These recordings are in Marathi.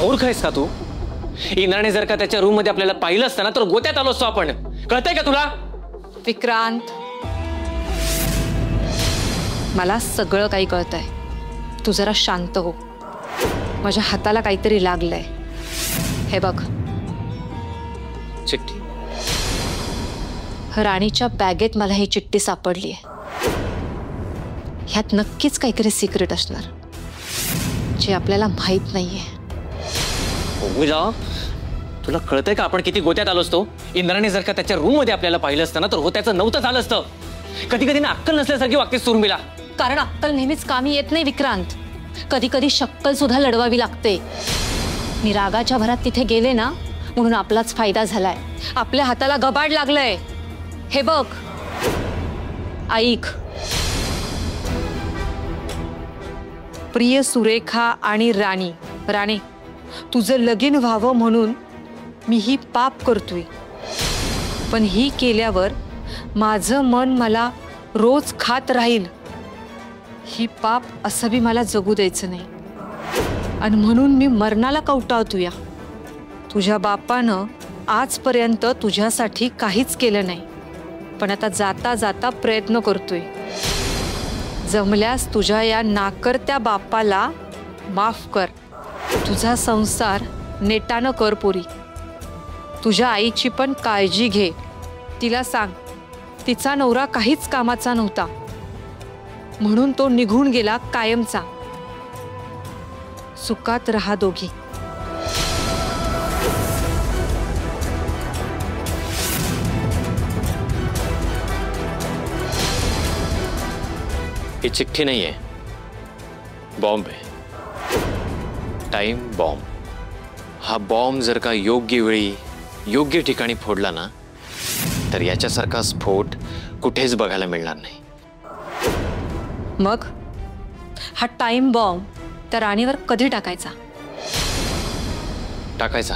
मूर्ख आहेस का तू? इंद्राने जर का त्याच्या रूम मध्ये आपल्याला पाहिलं असतं ना तर गोत्यात आलो असतो आपण. कळतंय का तुला? विक्रांत, मला सगळं काही कळतंय. तू जरा शांत हो. माझ्या हाताला काहीतरी लागलंय. हे बघ, चिठ्ठी. राणीच्या बॅगेत मला ही चिठ्ठी सापडली आहे. ह्यात नक्कीच काहीतरी सिक्रेट असणार जे आपल्याला माहित नाहीये. जा, तुला कळतंय का आपण किती गोत्यात आलो असतो? इंद्राने जर का त्याच्या रूम मध्ये आपल्याला पाहिलं असतं ना तर त्याचं नव्हतं झालं असतं. कधी कधी ना अक्कल नसल्यासारखी वागतेस उर्मिला. कारण अक्कल नेहमीच कामी येत नाही विक्रांत. कधी कधी शक्कल सुद्धा लढवावी लागते. मी रागाच्या भरात तिथे गेले ना म्हणून आपलाच फायदा झालाय. आपल्या हाताला गबाड लागलंय. हे बघ, ऐक. प्रिय सुरेखा आणि राणी, राणे, तुझं लगीन व्हावं म्हणून मी ही पाप करतोय. पण ही केल्यावर माझं मन मला रोज खात राहील. ही पाप असं बी मला जगू द्यायचं नाही. आणि म्हणून मी मरणाला कवटाळतोय. तुझ्या बापानं आजपर्यंत तुझ्यासाठी काहीच केलं नाही, पण आता जाता जाता प्रयत्न करतोय. जमल्यास तुझ्या या नाकर्त्या बापाला माफ कर. तुझा संसार नेटानं कर पोरी. तुझ्या आईची पण काळजी घे. तिला सांग तिचा नवरा काहीच कामाचा नव्हता म्हणून तो निघून गेला कायमचा. सुखात राहा दोघी. ही चिठ्ठी नाहीये, बॉम्ब आहे. Time bomb. हा बॉम्ब जर का योग्य वेळी योग्य ठिकाणी फोडला ना तर याच्यासारखा स्फोट कुठेच बघायला मिळणार नाही. मग हा टाइम बॉम्ब त्या राणीवर कधी टाकायचा? टाकायचा,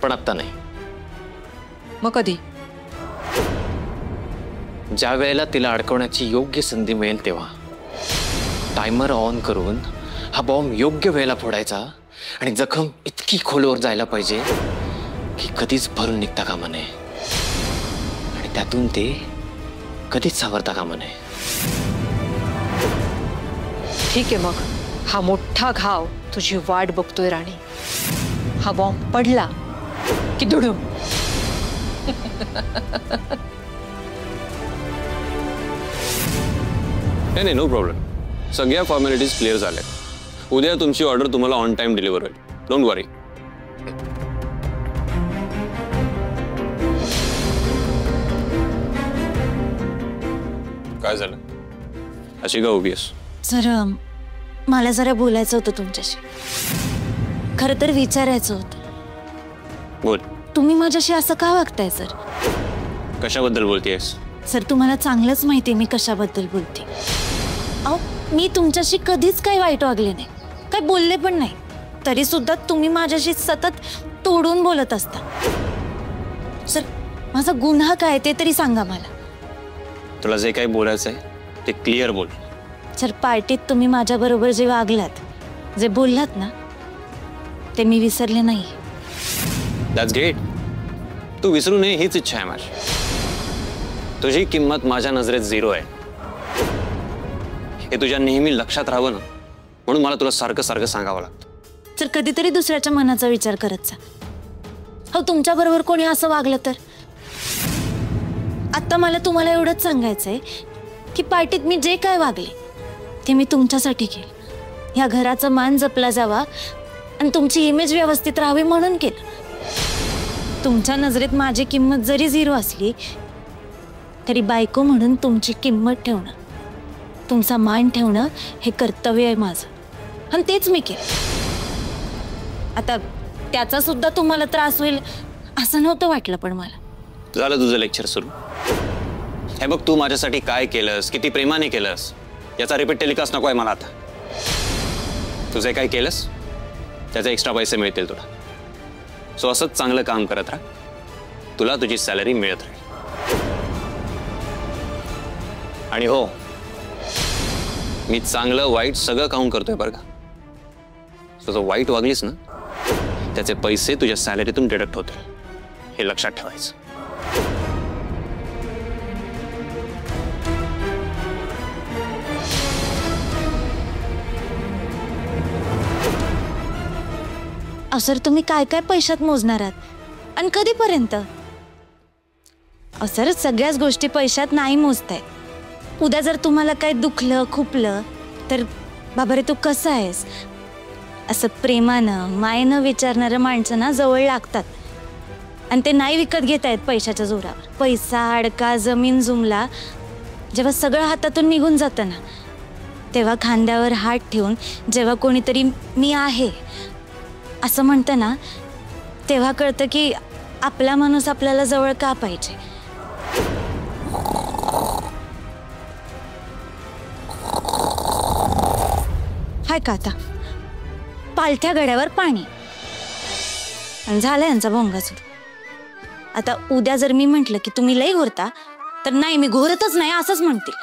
पण आत्ता नाही. मग कधी? ज्या वेळेला तिला अडकवण्याची योग्य संधी मिळेल तेव्हा. टायमर ऑन करून हा बॉम्ब योग्य वेळेला फोडायचा आणि जखम इतकी खोलवर जायला पाहिजे की कधीच भरून निघता कामा नये आणि त्यातून ते कधीच सावरता कामा नये. ठीक आहे, मग हा मोठा घाव तुझी वाट बघतोय राणी. हा बॉम्ब पडला की दुडूम. नाही, नो प्रॉब्लेम. सगळ्या फॉर्मॅलिटीज क्लिअर झाल्या. उद्या तुमची ऑर्डर तुम्हाला ऑन टाइम डिलिव्हर होईल. डोंट वरी. काय झालं? अशी का उभी आहेस? सर, मला जरा बोलायचं होतं तुमच्याशी. खरं तर विचारायचं होतं. बोल. तुम्ही माझ्याशी असं का वागताय सर? कशाबद्दल बोलतेयस? सर, तुम्हाला चांगलंच माहिती आहे मी कशाबद्दल बोलते. अहो, मी तुमच्याशी कधीच काही वाईट वागले नाही, काही बोलले पण नाही. तरी सुद्धा तुम्ही माझ्याशी सतत तोडून बोलत असता. सर, माझा गुन्हा काय ते तरी सांगा मला. तुला जे काही बोलायचं आहे ते क्लिअर बोल. सर, पार्टीत तुम्ही माझ्याबरोबर जे वागलात, जे बोललात ना, ते मी विसरले नाही. That's great. तू विसरू नये हीच इच्छा आहे माझी. तुझी किंमत माझ्या नजरेत 0 आहे. हे तुझ्या नेहमी लक्षात राहावं ना, म्हणून मला तुला सारखं सारखं सांगावं लागतं. सर, कधीतरी दुसऱ्याच्या मनाचा विचार करत जा. हो, तुमच्याबरोबर कोणी असं वागलं तर? आता मला तुम्हाला एवढंच सांगायचंय की पार्टीत मी जे काय वागले ते मी तुमच्यासाठी केलं. ह्या घराचा मान जपला जावा आणि तुमची इमेज व्यवस्थित राहावी म्हणून केलं. तुमच्या नजरेत माझी किंमत जरी 0 असली तरी बायको म्हणून तुमची किंमत ठेवणं, तुमचा मान ठेवणं हे कर्तव्य आहे माझं, आणि तेच मी केलं. आता त्याचा सुद्धा तुम्हाला त्रास होईल असं नव्हतं वाटलं, पण मला. झालं तुझं लेक्चर सुरू. हे बघ, तू माझ्यासाठी काय केलंस, किती प्रेमाने केलंस, याचा रिपीट टेलिकास्ट नको आहे मला आता. तुझे काय केलंस त्याचे एक्स्ट्रा पैसे मिळतील तुला. सो असंच चांगलं काम करत राहा, तुला तुझी सॅलरी मिळत राहील. आणि हो, मी चांगलं वाईट सगळं काम करतोय बरं का. तू जो वाईट वागलीस ना त्याचे पैसे तुझ्या सॅलरीतून डिडक्ट होतील, हे लक्षात ठेवायचं. सर तुम्ही काय काय पैशात मोजणार आहात आणि कधीपर्यंत? सर सगळ्याच गोष्टी पैशात नाही मोजताय. उद्या जर तुम्हाला काय दुखलं खुपलं तर बाबा रे तू कसं आहेस असं प्रेमानं मायेनं विचारणाऱ्या माणसांना जवळ लागतात आणि ते नाही विकत घेत आहेत पैशाच्या जोरावर. पैसा अडका जमीन जुमला जेव्हा सगळं हातातून निघून जातं ना तेव्हा खांद्यावर हात ठेवून जेव्हा कोणीतरी मी आहे असं म्हणतं ना तेव्हा कळतं की आपला माणूस आपल्याला जवळ का पाहिजे. हाय का आता पालथ्या गड्यावर पाणी आणि झालं यांचा भोंगा सुरू. आता उद्या जर मी म्हंटल की तुम्ही लई घोरता तर नाही मी घोरतच नाही असंच म्हणतील.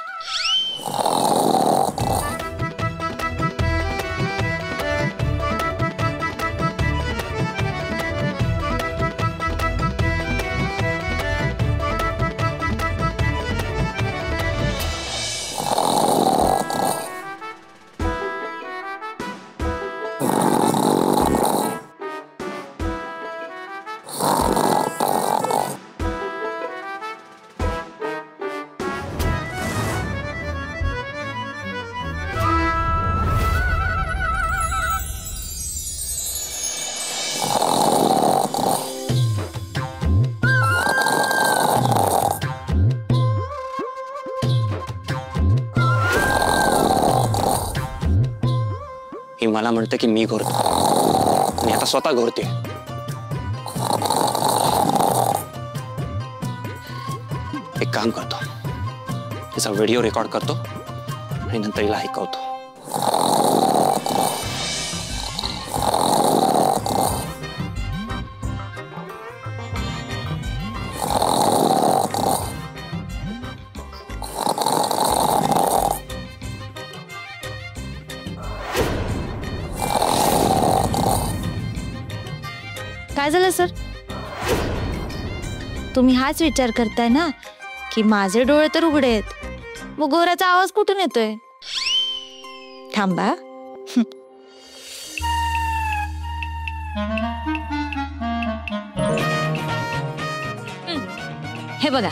ही मला म्हणते की मी घोरतो, मी आता स्वतः घोरते. एक काम करतो, तिचा व्हिडिओ रेकॉर्ड करतो आणि नंतर हिला ऐकवतो. काय झालं सर? तुम्ही हाच विचार करताय ना की माझे डोळे तर उघडे आहेत, मग घोराचा आवाज कुठून येतोय? थांबा. हे बघा